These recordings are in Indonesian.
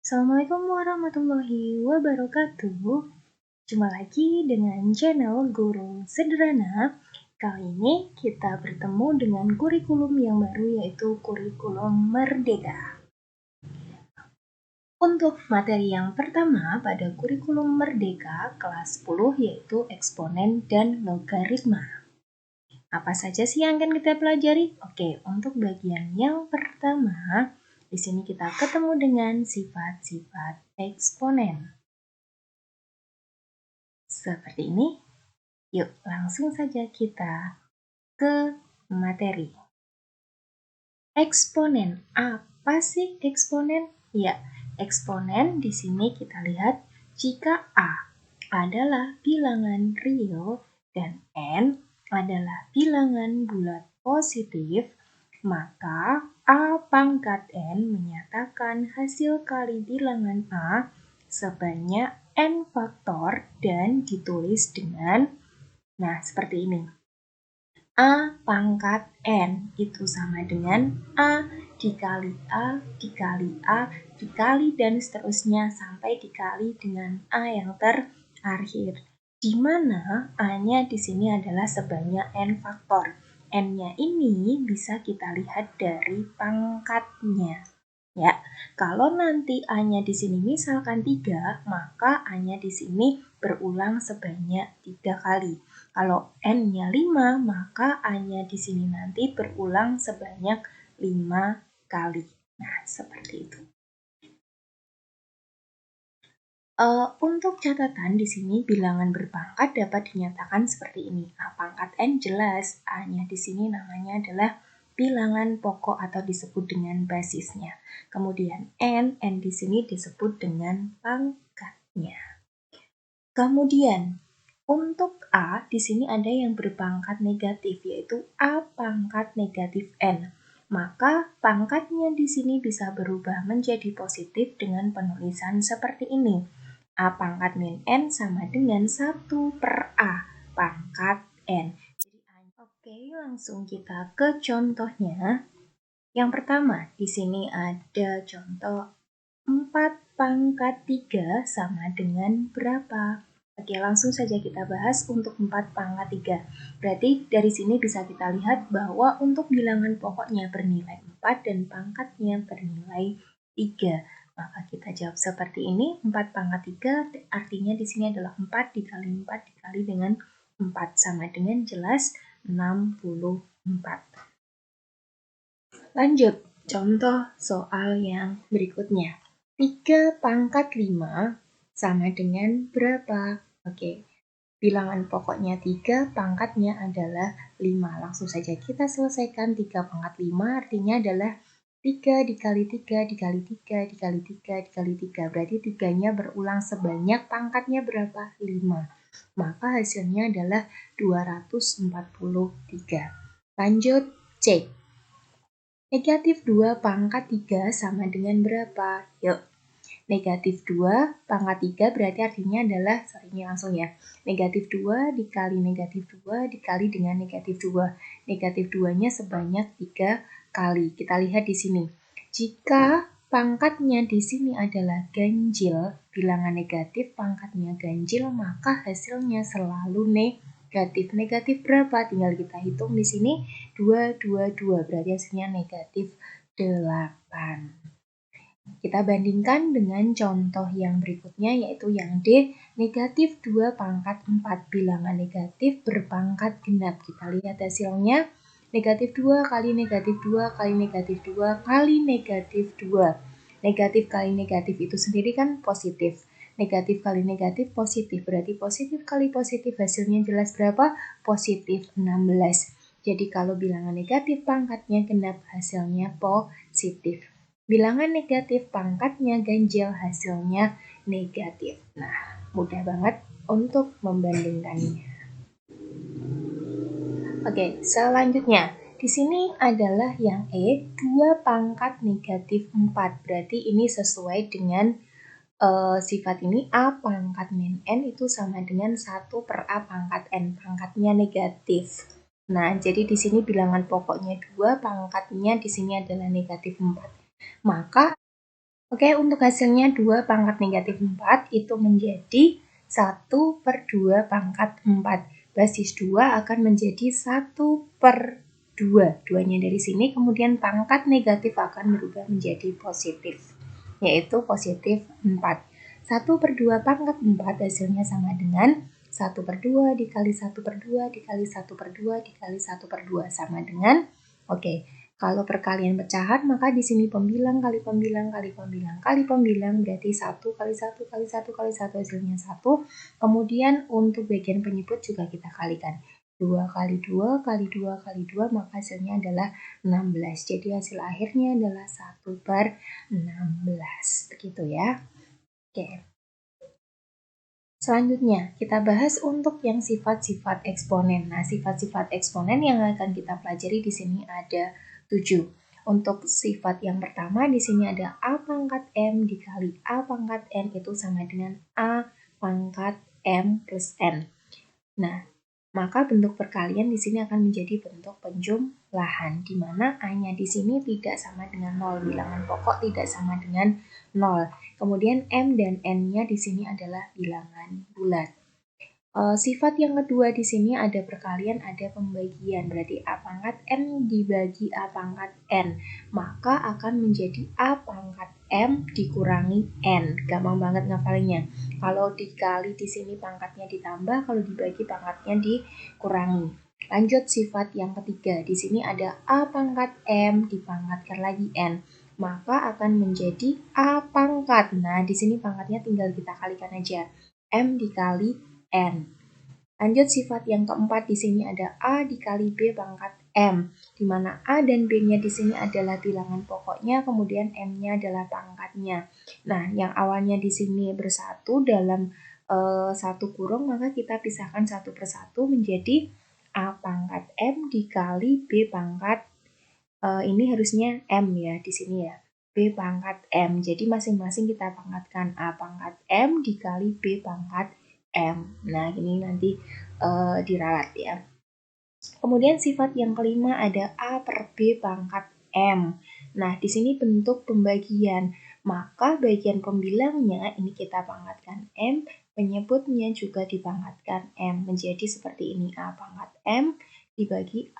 Assalamualaikum warahmatullahi wabarakatuh. Jumpa lagi dengan channel Guru Sederhana. Kali ini kita bertemu dengan kurikulum yang baru, yaitu kurikulum Merdeka. Untuk materi yang pertama pada kurikulum Merdeka kelas 10 yaitu eksponen dan logaritma. Apa saja sih yang akan kita pelajari? Oke, untuk bagian yang pertama, di sini kita ketemu dengan sifat-sifat eksponen. Seperti ini. Yuk, langsung saja kita ke materi. Eksponen. Apa sih eksponen? Ya, eksponen di sini kita lihat jika A adalah bilangan real dan N adalah bilangan bulat positif, maka A pangkat N menyatakan hasil kali bilangan A sebanyak N faktor dan ditulis dengan, nah seperti ini. A pangkat N itu sama dengan A dikali A dikali A dikali dan seterusnya sampai dikali dengan A yang terakhir. Di mana A-nya di sini adalah sebanyak N faktor. N-nya ini bisa kita lihat dari pangkatnya. Ya, kalau nanti A-nya di sini misalkan 3, maka A-nya di sini berulang sebanyak 3 kali. Kalau N-nya 5, maka A-nya di sini nanti berulang sebanyak 5 kali. Nah, seperti itu. Untuk catatan di sini bilangan berpangkat dapat dinyatakan seperti ini. A pangkat N jelas, A-nya di sini namanya adalah bilangan pokok atau disebut dengan basisnya. Kemudian N di sini disebut dengan pangkatnya. Kemudian untuk A di sini ada yang berpangkat negatif, yaitu A pangkat negatif N. Maka pangkatnya di sini bisa berubah menjadi positif dengan penulisan seperti ini. A pangkat min N sama dengan 1 per A pangkat N. Oke, langsung kita ke contohnya. Yang pertama, di sini ada contoh 4 pangkat 3 sama dengan berapa? Oke, langsung saja kita bahas untuk 4 pangkat 3. Berarti dari sini bisa kita lihat bahwa untuk bilangan pokoknya bernilai 4 dan pangkatnya bernilai 3. Maka kita jawab seperti ini, 4 pangkat 3 artinya di sini adalah 4 dikali 4 dikali dengan 4 sama dengan jelas 64. Lanjut, contoh soal yang berikutnya. 3 pangkat 5 sama dengan berapa? Oke, bilangan pokoknya 3, pangkatnya adalah 5. Langsung saja kita selesaikan. 3 pangkat 5 artinya adalah 3 dikali 3 dikali 3 dikali 3 dikali 3. Berarti 3-nya berulang sebanyak, pangkatnya berapa? 5. Maka hasilnya adalah 243. Lanjut, cek. Negatif 2 pangkat 3 sama dengan berapa? Yuk, negatif 2 pangkat 3 berarti artinya adalah, ini langsung ya, negatif 2 dikali negatif 2 dikali dengan negatif 2. Negatif 2-nya sebanyak 3 kali. Kita lihat di sini. Jika pangkatnya di sini adalah ganjil, bilangan negatif pangkatnya ganjil, maka hasilnya selalu negatif. Negatif berapa? Tinggal kita hitung di sini. 2, 2, 2. Berarti hasilnya negatif 8. Kita bandingkan dengan contoh yang berikutnya, yaitu yang D, negatif 2 pangkat 4. Bilangan negatif berpangkat genap. Kita lihat hasilnya. Negatif 2 kali negatif 2 kali negatif 2 kali negatif 2. Negatif kali negatif itu sendiri kan positif. Negatif kali negatif positif. Berarti positif kali positif hasilnya jelas berapa? Positif 16. Jadi kalau bilangan negatif pangkatnya genap, hasilnya positif. Bilangan negatif pangkatnya ganjil, hasilnya negatif. Nah, mudah banget untuk membandingkannya. Oke, selanjutnya. Di sini adalah yang E, 2 pangkat negatif 4. Berarti ini sesuai dengan sifat ini. A pangkat min N itu sama dengan 1 per A pangkat N. Pangkatnya negatif. Nah, jadi di sini bilangan pokoknya 2, pangkatnya di sini adalah negatif 4. Maka Oke, untuk hasilnya 2 pangkat negatif 4 itu menjadi 1 per 2 pangkat 4. Basis 2 akan menjadi 1 per 2. 2-nya dari sini, kemudian pangkat negatif akan berubah menjadi positif, yaitu positif 4. 1 per 2 pangkat 4 hasilnya sama dengan 1 per 2 dikali 1 per 2 dikali 1 per 2 dikali 1 per 2 sama dengan, oke, kalau perkalian pecahan, maka di sini pembilang kali pembilang kali pembilang kali pembilang berarti 1 kali 1 kali 1 kali 1 hasilnya 1. Kemudian untuk bagian penyebut juga kita kalikan. 2 kali 2 kali 2 kali 2 maka hasilnya adalah 16. Jadi hasil akhirnya adalah 1 per 16. Begitu ya. Oke. Selanjutnya, kita bahas untuk yang sifat-sifat eksponen. Nah, sifat-sifat eksponen yang akan kita pelajari di sini ada 7. Untuk sifat yang pertama di sini ada A pangkat M dikali A pangkat N itu sama dengan A pangkat M plus N. Nah, maka bentuk perkalian di sini akan menjadi bentuk penjumlahan, di mana A-nya di sini tidak sama dengan 0, bilangan pokok tidak sama dengan 0. Kemudian M dan N-nya di sini adalah bilangan bulat. Sifat yang kedua di sini ada perkalian, ada pembagian. Berarti A pangkat N dibagi A pangkat N. Maka akan menjadi A pangkat M dikurangi N. Gampang banget ngafalinnya. Kalau dikali di sini pangkatnya ditambah, kalau dibagi pangkatnya dikurangi. Lanjut sifat yang ketiga. Di sini ada A pangkat M dipangkatkan lagi N. Maka akan menjadi A pangkat. Nah, di sini pangkatnya tinggal kita kalikan aja. M dikali N. Lanjut sifat yang keempat di sini ada A dikali B pangkat M, di mana A dan B-nya di sini adalah bilangan pokoknya, kemudian M-nya adalah pangkatnya. Nah, yang awalnya di sini bersatu dalam satu kurung, maka kita pisahkan satu persatu menjadi A pangkat M dikali B pangkat ini harusnya M ya di sini ya. B pangkat M. Jadi masing-masing kita pangkatkan A pangkat M dikali B pangkat M. Nah, ini nanti diralat ya. Kemudian sifat yang kelima ada A per B pangkat M. Nah, di sini bentuk pembagian. Maka bagian pembilangnya ini kita pangkatkan M, penyebutnya juga dipangkatkan M. Menjadi seperti ini, A pangkat M dibagi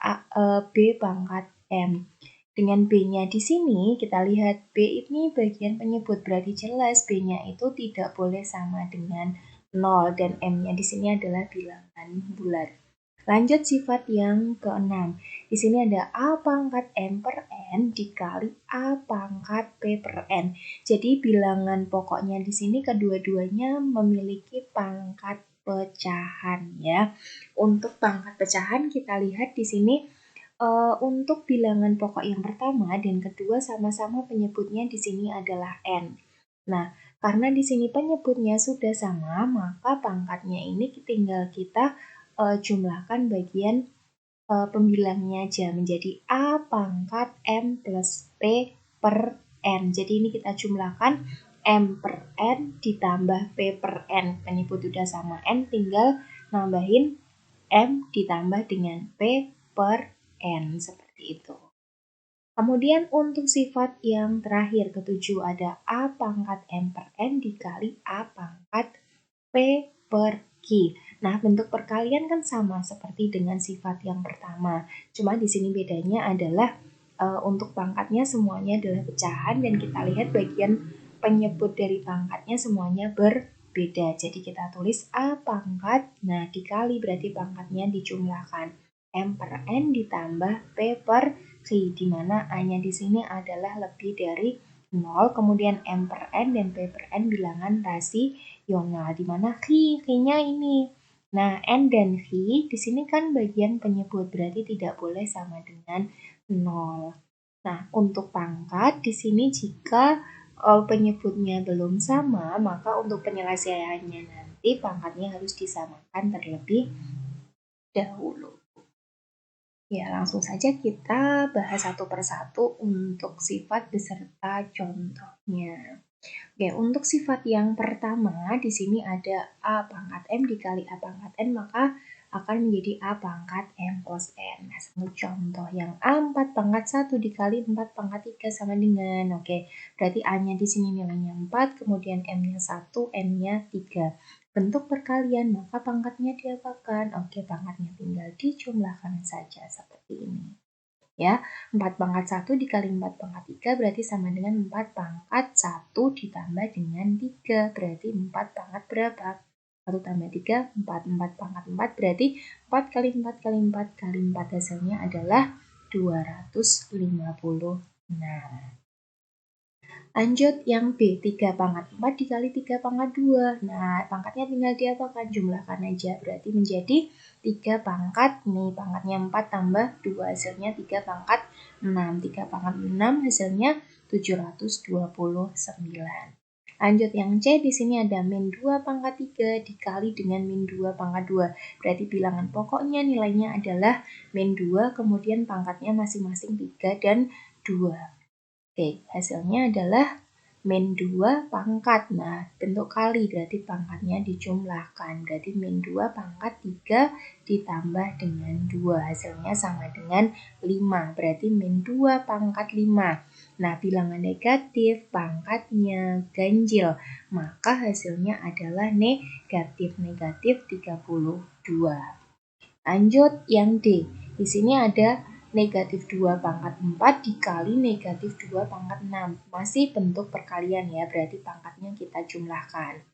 B pangkat M. Dengan B-nya di sini, kita lihat B ini bagian penyebut, berarti jelas B-nya itu tidak boleh sama dengan 0 dan M-nya di sini adalah bilangan bulat. Lanjut sifat yang keenam. Di sini ada A pangkat M per N dikali A pangkat P per N. Jadi bilangan pokoknya di sini kedua-duanya memiliki pangkat pecahan ya. Untuk pangkat pecahan kita lihat di sini untuk bilangan pokok yang pertama dan kedua sama-sama penyebutnya di sini adalah N. Nah, karena di sini penyebutnya sudah sama, maka pangkatnya ini tinggal kita jumlahkan bagian pembilangnya aja menjadi A pangkat M plus P per N. Jadi ini kita jumlahkan M per N ditambah P per N. Penyebut sudah sama N, tinggal nambahin M ditambah dengan P per N. Seperti itu. Kemudian untuk sifat yang terakhir ketujuh ada A pangkat M per N dikali A pangkat P per Q. Nah, bentuk perkalian kan sama seperti dengan sifat yang pertama. Cuma di sini bedanya adalah untuk pangkatnya semuanya adalah pecahan dan kita lihat bagian penyebut dari pangkatnya semuanya berbeda. Jadi kita tulis A pangkat, nah dikali berarti pangkatnya dijumlahkan. M per N ditambah P per Q, di mana A-nya di sini adalah lebih dari 0, kemudian M per N dan P per N bilangan rasional, di mana Q-nya ini. Nah, N dan Q di sini kan bagian penyebut, berarti tidak boleh sama dengan 0. Nah, untuk pangkat di sini jika penyebutnya belum sama, maka untuk penyelesaiannya nanti pangkatnya harus disamakan terlebih dahulu. Ya, langsung saja kita bahas satu persatu untuk sifat beserta contohnya. Oke, untuk sifat yang pertama di sini ada A pangkat M dikali A pangkat N, maka akan menjadi A pangkat M plus N. Nah, contoh yang A 4 pangkat 1 dikali 4 pangkat 3 sama dengan, oke, berarti A-nya di sini nilainya 4, kemudian M-nya 1, N-nya 3. Bentuk perkalian, maka pangkatnya diapakan? Oke, pangkatnya tinggal dijumlahkan saja seperti ini. Ya, 4 pangkat 1 dikali 4 pangkat 3 berarti sama dengan 4 pangkat 1 ditambah dengan 3. Berarti 4 pangkat berapa? 1 tambah 3, 4. 4 pangkat 4 berarti 4 kali 4 kali 4 kali 4 hasilnya adalah 256. Lanjut yang B, 3 pangkat 4 dikali 3 pangkat 2. Nah, pangkatnya tinggal diapakan? Jumlahkan aja. Berarti menjadi 3 pangkat, nih pangkatnya 4 tambah 2, hasilnya 3 pangkat 6. 3 pangkat 6 hasilnya 729. Lanjut yang C, di sini ada min 2 pangkat 3 dikali dengan min 2 pangkat 2. Berarti bilangan pokoknya nilainya adalah min 2, kemudian pangkatnya masing-masing 3 dan 2. Oke, hasilnya adalah min 2 pangkat. Nah, bentuk kali berarti pangkatnya dijumlahkan. Berarti min 2 pangkat 3 ditambah dengan 2. Hasilnya sama dengan 5. Berarti min 2 pangkat 5. Nah, bilangan negatif pangkatnya ganjil. Maka hasilnya adalah negatif 32. Lanjut yang D. Di sini ada negatif 2 pangkat 4 dikali negatif 2 pangkat 6. Masih bentuk perkalian ya, berarti pangkatnya kita jumlahkan.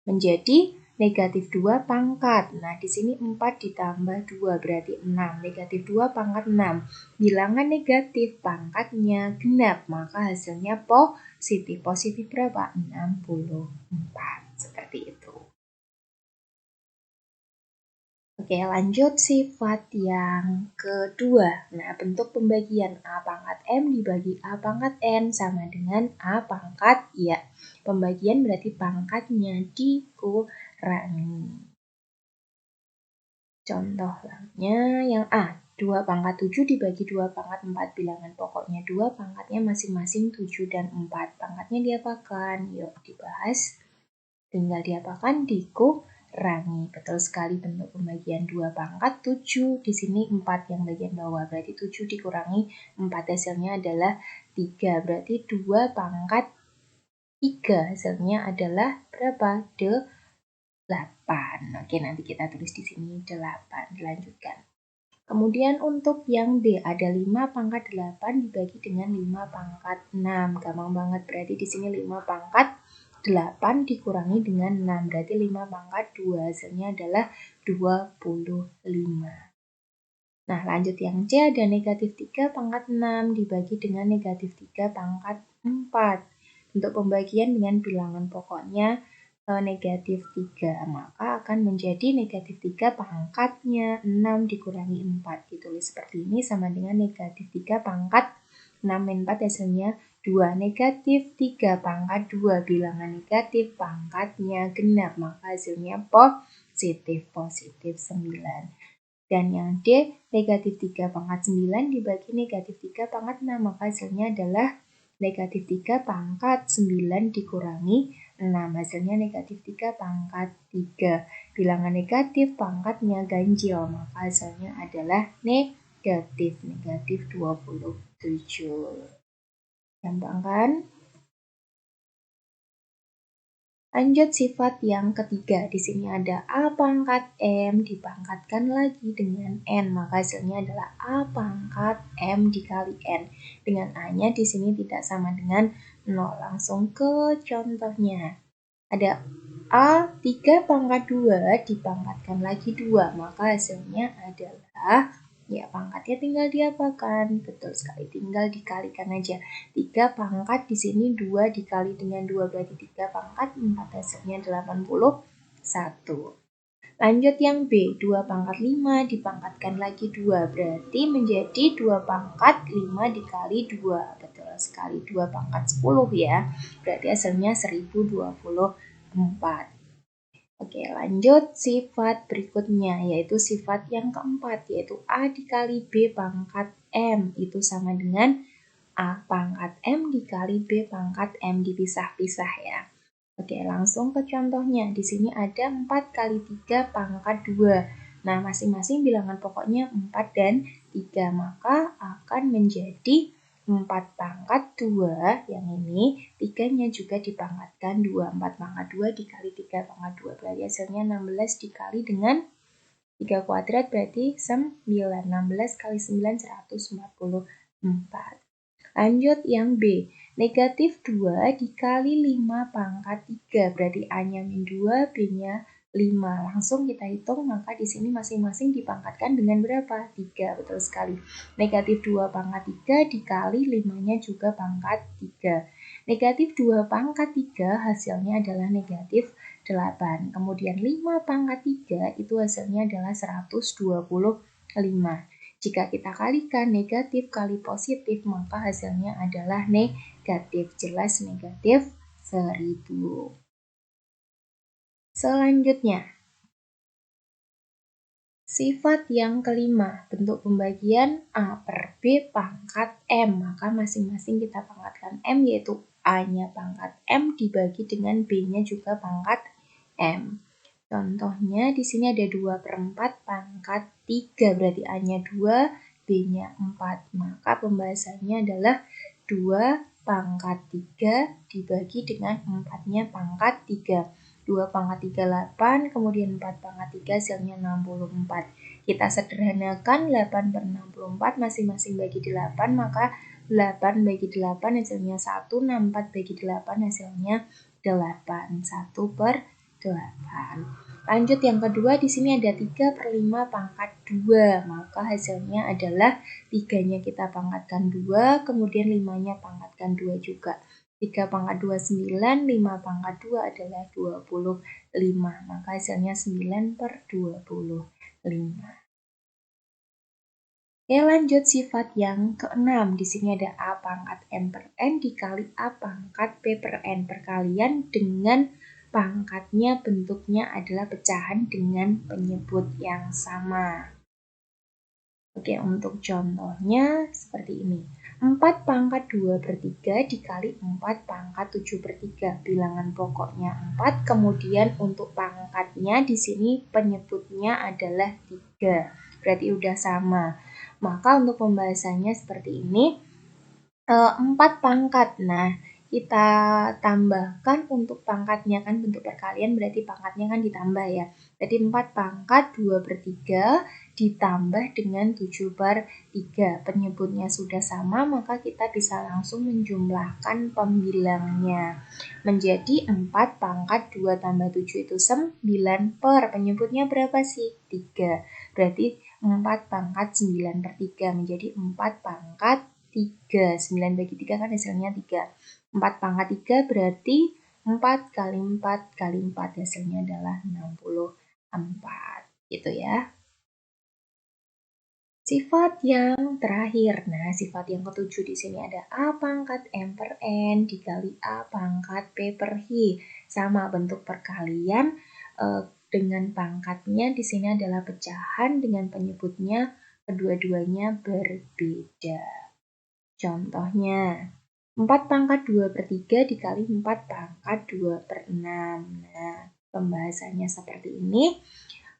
Menjadi negatif 2 pangkat. Nah, di sini 4 ditambah 2 berarti 6. Negatif 2 pangkat 6. Bilangan negatif pangkatnya genap, maka hasilnya positif. Positif berapa? 64. Seperti itu. Oke, lanjut sifat yang kedua. Nah, bentuk pembagian A pangkat M dibagi A pangkat N sama dengan A pangkat ya. Pembagian berarti pangkatnya dikurangi. Contohnya yang A, 2 pangkat 7 dibagi 2 pangkat 4. Bilangan pokoknya 2, pangkatnya masing-masing 7 dan 4. Pangkatnya diapakan? Yuk dibahas. Tinggal diapakan? Dikurangi. Betul sekali, bentuk pembagian 2 pangkat 7. Di sini 4 yang bagian bawah. Berarti 7 dikurangi 4 hasilnya adalah 3. Berarti 2 pangkat 3 hasilnya adalah berapa? 8. Oke, nanti kita tulis di sini 8. Dilanjutkan. Kemudian untuk yang B ada 5 pangkat 8 dibagi dengan 5 pangkat 6. Gampang banget, berarti di sini 5 pangkat 8 dikurangi dengan 6, berarti 5 pangkat 2, hasilnya adalah 25. Nah, lanjut yang C ada negatif 3 pangkat 6 dibagi dengan negatif 3 pangkat 4. Untuk pembagian dengan bilangan pokoknya negatif 3, maka akan menjadi negatif 3 pangkatnya 6 dikurangi 4. Ditulis seperti ini sama dengan negatif 3 pangkat 6 min 4 hasilnya 2. Negatif 3 pangkat 2, bilangan negatif pangkatnya genap, maka hasilnya positif 9. Dan yang D, negatif 3 pangkat 9 dibagi negatif 3 pangkat 6, maka hasilnya adalah negatif 3 pangkat 9 dikurangi 6, hasilnya negatif 3 pangkat 3. Bilangan negatif pangkatnya ganjil, maka hasilnya adalah negatif 27. Gampang kan? Lanjut sifat yang ketiga. Di sini ada A pangkat M dipangkatkan lagi dengan N, maka hasilnya adalah A pangkat M dikali N. Dengan A-nya di sini tidak sama dengan 0. Langsung ke contohnya. Ada A 3 pangkat 2 dipangkatkan lagi 2, maka hasilnya adalah ya pangkatnya tinggal diapakan? Betul sekali, tinggal dikalikan aja. 3 pangkat di sini 2 dikali dengan 2 berarti 3 pangkat 4, hasilnya 81. Lanjut yang B, 2 pangkat 5 dipangkatkan lagi 2 berarti menjadi 2 pangkat 5 dikali 2. Betul sekali, 2 pangkat 10 ya. Berarti hasilnya 1024. Oke, lanjut sifat berikutnya, yaitu sifat yang keempat, yaitu A dikali B pangkat M. Itu sama dengan A pangkat M dikali B pangkat M, dipisah-pisah ya. Oke, langsung ke contohnya. Di sini ada 4 kali 3 pangkat 2. Nah, masing-masing bilangan pokoknya 4 dan 3, maka akan menjadi 4 pangkat 2 yang ini, 3-nya juga dipangkatkan 2. 4 pangkat 2 dikali 3 pangkat 2, berarti hasilnya 16 dikali dengan 3 kuadrat berarti 9. 16 kali 9, 144. Lanjut yang B. Negatif 2 dikali 5 pangkat 3. Berarti A-nya min 2, B-nya 5. Langsung kita hitung, maka di sini masing-masing dipangkatkan dengan berapa? 3, betul sekali. Negatif 2 pangkat 3 dikali 5-nya juga pangkat 3. Negatif 2 pangkat 3 hasilnya adalah negatif 8. Kemudian 5 pangkat 3 itu hasilnya adalah 125. Jika kita kalikan negatif kali positif, maka hasilnya adalah negatif. Jelas negatif 1000. Selanjutnya, sifat yang kelima, bentuk pembagian A per B pangkat M. Maka masing-masing kita pangkatkan M, yaitu A-nya pangkat M dibagi dengan B-nya juga pangkat M. Contohnya di sini ada 2/4 pangkat 3, berarti A-nya 2, B-nya 4. Maka pembahasannya adalah 2 pangkat 3 dibagi dengan 4-nya pangkat 3. 2 pangkat 3, 8, kemudian 4 pangkat 3 hasilnya 64. Kita sederhanakan 8/64 masing-masing bagi 8, maka 8 bagi 8 hasilnya 1, 64 bagi 8 hasilnya 8. 1/8. Lanjut yang kedua, di sini ada 3/5 pangkat 2, maka hasilnya adalah 3-nya kita pangkatkan 2, kemudian 5-nya pangkatkan 2 juga. 3 pangkat 2, 9, 5 pangkat 2 adalah 25, maka hasilnya 9/25. Oke, lanjut sifat yang keenam. Di sini ada A pangkat M per N dikali A pangkat P per N. Perkalian dengan pangkatnya bentuknya adalah pecahan dengan penyebut yang sama. Oke, untuk contohnya seperti ini. 4 pangkat 2/3 dikali 4 pangkat 7/3. Bilangan pokoknya 4, kemudian untuk pangkatnya di sini penyebutnya adalah 3. Berarti udah sama. Maka untuk pembahasannya seperti ini. 4 pangkat. Nah, kita tambahkan untuk pangkatnya, kan bentuk perkalian berarti pangkatnya kan ditambah ya. Berarti 4 pangkat 2/3 ditambah dengan 7/3. Penyebutnya sudah sama, maka kita bisa langsung menjumlahkan pembilangnya. Menjadi 4 pangkat 2 tambah 7 itu 9 per. Penyebutnya berapa sih? 3. Berarti 4 pangkat 9/3 menjadi 4 pangkat 3. 9 bagi 3 kan hasilnya 3. 4 pangkat 3 berarti 4 kali 4 kali 4 hasilnya adalah 64. Gitu ya. Sifat yang terakhir. Nah, sifat yang ketujuh di sini ada A pangkat M per N dikali A pangkat P per H. Sama bentuk perkalian dengan pangkatnya di sini adalah pecahan dengan penyebutnya kedua-duanya berbeda. Contohnya, 4 pangkat 2/3 dikali 4 pangkat 2/6. Nah, pembahasannya seperti ini.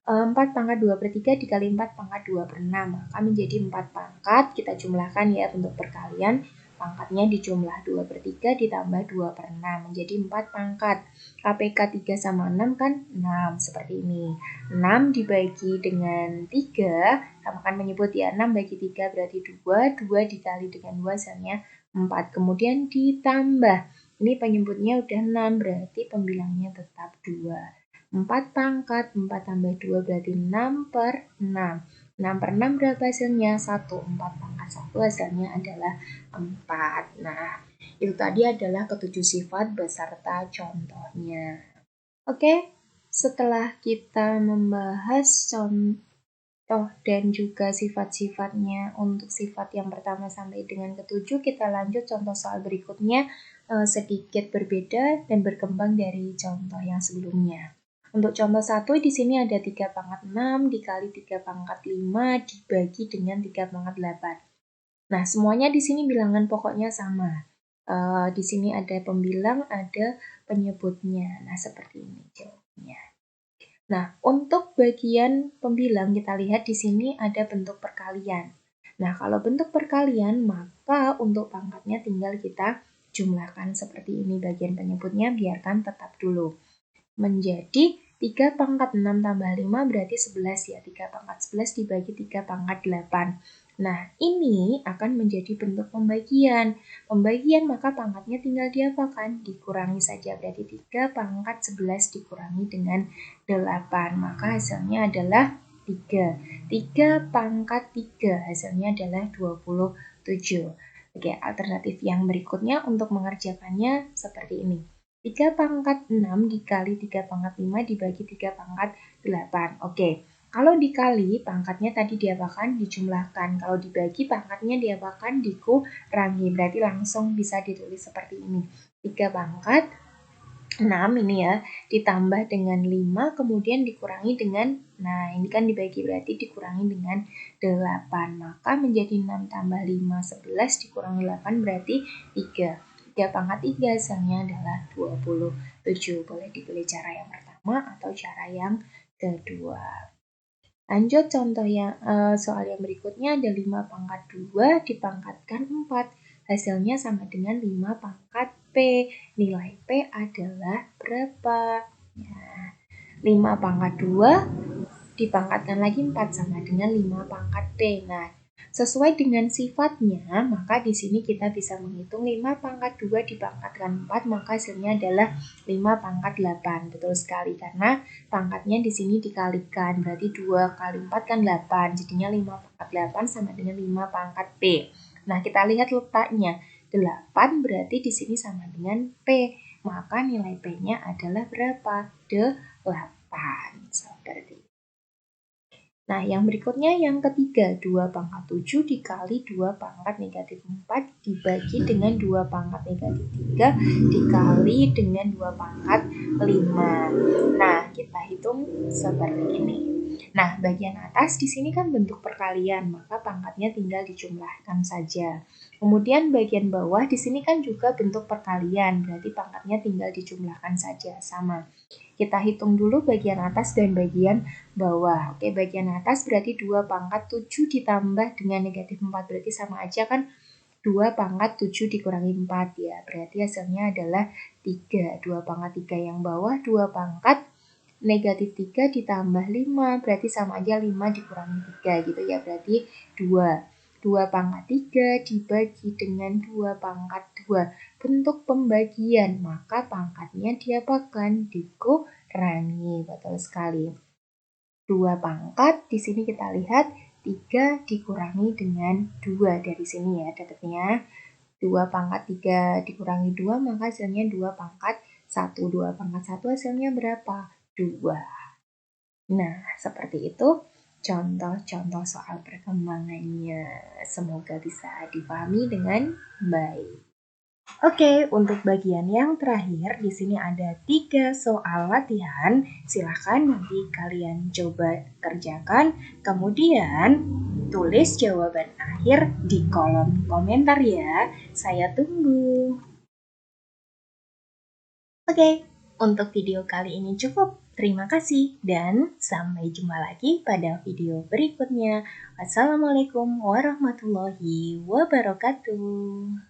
4 pangkat 2/3 dikali 4 pangkat 2/6, maka menjadi 4 pangkat. Kita jumlahkan ya bentuk perkalian. Pangkatnya dijumlah 2/3 ditambah 2/6, menjadi 4 pangkat. KPK 3 sama 6 kan 6, seperti ini. 6 dibagi dengan 3, sama kan menyebut ya, 6 bagi 3 berarti 2, 2 dikali dengan 2 hasilnya 4. Kemudian ditambah, ini penyebutnya udah 6, berarti pembilangnya tetap 2. 4 pangkat, 4 tambah 2 berarti 6/6. 6/6 berapa hasilnya? 1. 4 pangkat 1 hasilnya adalah 4. Nah, itu tadi adalah ketujuh sifat beserta contohnya. Oke, setelah kita membahas contoh dan juga sifat-sifatnya untuk sifat yang pertama sampai dengan ketujuh, kita lanjut contoh soal berikutnya sedikit berbeda dan berkembang dari contoh yang sebelumnya. Untuk contoh 1 di sini ada 3 pangkat 6 dikali 3 pangkat 5 dibagi dengan 3 pangkat 8. Nah, semuanya di sini bilangan pokoknya sama. Di sini ada pembilang, ada penyebutnya. Nah, seperti ini jawabannya. Nah, untuk bagian pembilang kita lihat di sini ada bentuk perkalian. Nah, kalau bentuk perkalian, maka untuk pangkatnya tinggal kita jumlahkan seperti ini. Bagian penyebutnya biarkan tetap dulu. Menjadi 3 pangkat 6 tambah 5 berarti 11 ya. 3 pangkat 11 dibagi 3 pangkat 8. Nah, ini akan menjadi bentuk pembagian. Pembagian maka pangkatnya tinggal diapakan? Dikurangi saja. Berarti 3 pangkat 11 dikurangi dengan 8. Maka hasilnya adalah 3. 3 pangkat 3 hasilnya adalah 27. Oke, alternatif yang berikutnya untuk mengerjakannya seperti ini. 3 pangkat 6 dikali 3 pangkat 5 dibagi 3 pangkat 8. Oke, kalau dikali pangkatnya tadi diapakan? Dijumlahkan. Kalau dibagi pangkatnya diapakan? Dikurangi. Berarti langsung bisa ditulis seperti ini. 3 pangkat 6 ini ya, ditambah dengan 5 kemudian dikurangi dengan, nah ini kan dibagi berarti dikurangi dengan 8. Maka menjadi 6 tambah 5, 11 dikurangi 8 berarti 3. 3 pangkat 3 hasilnya adalah 27. Boleh dipilih cara yang pertama atau cara yang kedua. Lanjut contoh yang soal yang berikutnya ada 5 pangkat 2 dipangkatkan 4. Hasilnya sama dengan 5 pangkat P. Nilai P adalah berapa? Ya, 5 pangkat 2 dipangkatkan lagi 4 sama dengan 5 pangkat P. Nah, sesuai dengan sifatnya, maka di sini kita bisa menghitung 5 pangkat 2 dipangkatkan 4, maka hasilnya adalah 5 pangkat 8. Betul sekali, karena pangkatnya di sini dikalikan, berarti 2 kali 4 kan 8, jadinya 5 pangkat 8 sama dengan 5 pangkat P. Nah, kita lihat letaknya. 8 berarti di sini sama dengan P, maka nilai P-nya adalah berapa? 8. Seperti itu. Nah, yang berikutnya yang ketiga, 2 pangkat 7 dikali 2 pangkat negatif 4 dibagi dengan 2 pangkat negatif 3 dikali dengan 2 pangkat 5. Nah, kita hitung seperti ini. Nah, bagian atas di sini kan bentuk perkalian, maka pangkatnya tinggal dijumlahkan saja. Kemudian bagian bawah di sini kan juga bentuk perkalian, berarti pangkatnya tinggal dijumlahkan saja, sama. Kita hitung dulu bagian atas dan bagian bawah. Oke, bagian atas berarti 2 pangkat 7 ditambah dengan negatif 4. Berarti sama aja kan 2 pangkat 7 dikurangi 4 ya. Berarti hasilnya adalah 3. 2 pangkat 3 yang bawah, 2 pangkat negatif 3 ditambah 5. Berarti sama aja 5 dikurangi 3 gitu ya. Berarti 2. 2 pangkat 3 dibagi dengan 2 pangkat 2. Bentuk pembagian, maka pangkatnya diapakan? Dikurangi. Betul sekali. 2 pangkat, di sini kita lihat 3 dikurangi dengan 2. Dari sini ya dapatnya. 2 pangkat 3 dikurangi 2, maka hasilnya 2 pangkat 1. 2 pangkat 1 hasilnya berapa? 2. Nah, seperti itu contoh-contoh soal perkembangannya. Semoga bisa dipahami dengan baik. Oke, untuk bagian yang terakhir di sini ada 3 soal latihan. Silahkan nanti kalian coba kerjakan, kemudian tulis jawaban akhir di kolom komentar ya. Saya tunggu. Oke, untuk video kali ini cukup. Terima kasih dan sampai jumpa lagi pada video berikutnya. Wassalamualaikum warahmatullahi wabarakatuh.